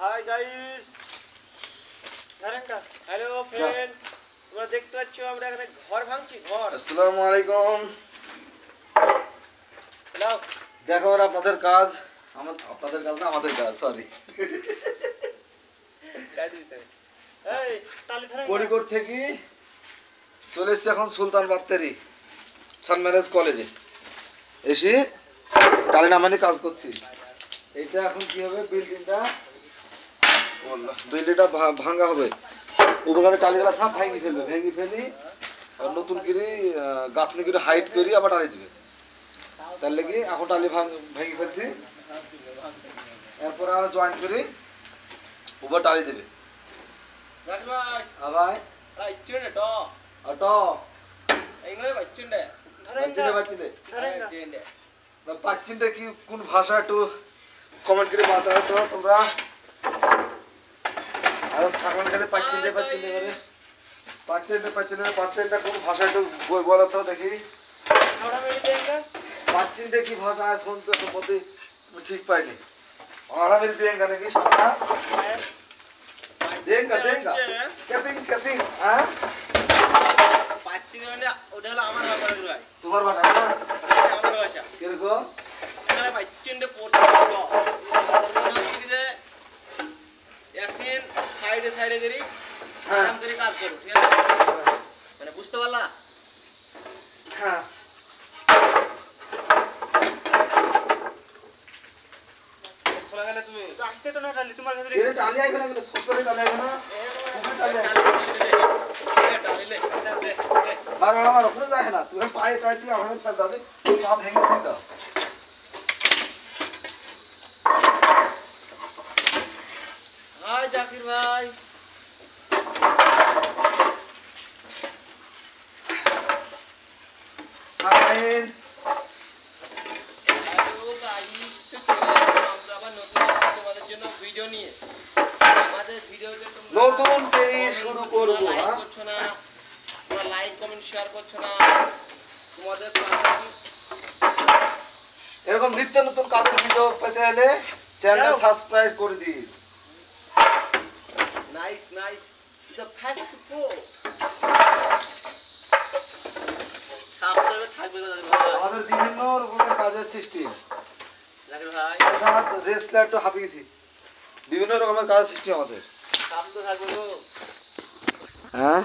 Hi guys, hello friend, তোমরা দেখতে পাচ্ছ আমরা এখানে ঘর ভাঙছি। ঘর। আসসালামু আলাইকুম। হ্যালো, দেখো আপনাদের কাজ, আপনাদের কাজ না, আমাদের কাজ, সরি। এই তালি ধরে কোড়িকোট থেকে চলে এসেছি এখন সুলতান বাত্তারি সান ম্যারেজ কলেজে এসে টালি নামানি কাজ করছি। এটা এখন কি হবে, বিল্ডিংটা 2 লিটার ভাঙা হবে। উপকারে টালিগুলা সব ভেঙে ফেলি আর নতুন করে গাঁথনি করে হাইট করি আবার টালি দিবে। তার লেগে এখন টালি ভেঙে ফেলছি, এরপর আবার জয়েন করি উপর টালি দেবে। রাজ ভাই, ভাই এই চিনে ট অটো এইগুলো বাচ্চুন্ডে চিনে পাচ্ছিনটা কি কোন ভাষা একটু কমেন্ট করে বাতাও তো তোমরা। আর সাকন গেলে পাচ্ছিনটা কোন ভাষা একটু বলো তো দেখি। পাচ্ছিনটা কি ভাষা শুনতে সম্মতি ঠিক পাইনি। আমরা মেরে দেঙ্গা নাকি সামনা দেঙ্গা कैसिंग হ্যাঁ পাচ্চিনে মানে ওটা হলো আমার ভাষা ভাই। তোমার ভাষা না আমার ভাষা। কিরকম এখানে পাচ্চিনে পড়তে হচ্ছে কি যে একদিন সাইডে করি আরাম করে কাজ করো, ঠিক আছে? মানে বুঝতে পারলা? হ্যাঁ খোলা গেলে তুমি আসতে তো না টালি তোমার কাছে এর টালি আইবে না, কিন্তু সস্তারে টালি আইবে না। তুমি টালি আইবে মার আমার উপরে যায় না, তুই পায়ে টাই দিয়ে আমাকে ফেল দাও, তুই পা ভেঙে ফেল দাও। হাই জাকির ভাই, সাইন হ্যালো গাইস, আমরা আবার নতুন তোমাদের জন্য ভিডিও নিয়ে আমাদের ভিডিওতে নতুন পেজ শুরু করব। লাইক করছো না, তোমরা লাইক কমেন্ট শেয়ার করছো না। তোমাদের এরকম নিত্য নতুন কাজের ভিডিও পেতে হলে চ্যানেল সাবস্ক্রাইব করে দিন। Nice the facts pro subscribe থাকবে দাদা ভাই। আমাদের বিভিন্ন রকমের কাজের সিস্টেম জাকির ভাই রেসলার তো হাঁপিয়ে গেছি, বিভিন্ন রকমের কাজের সিস্টেম আমাদের। সাবস্ক্রাইব থাকবে গো। হ্যাঁ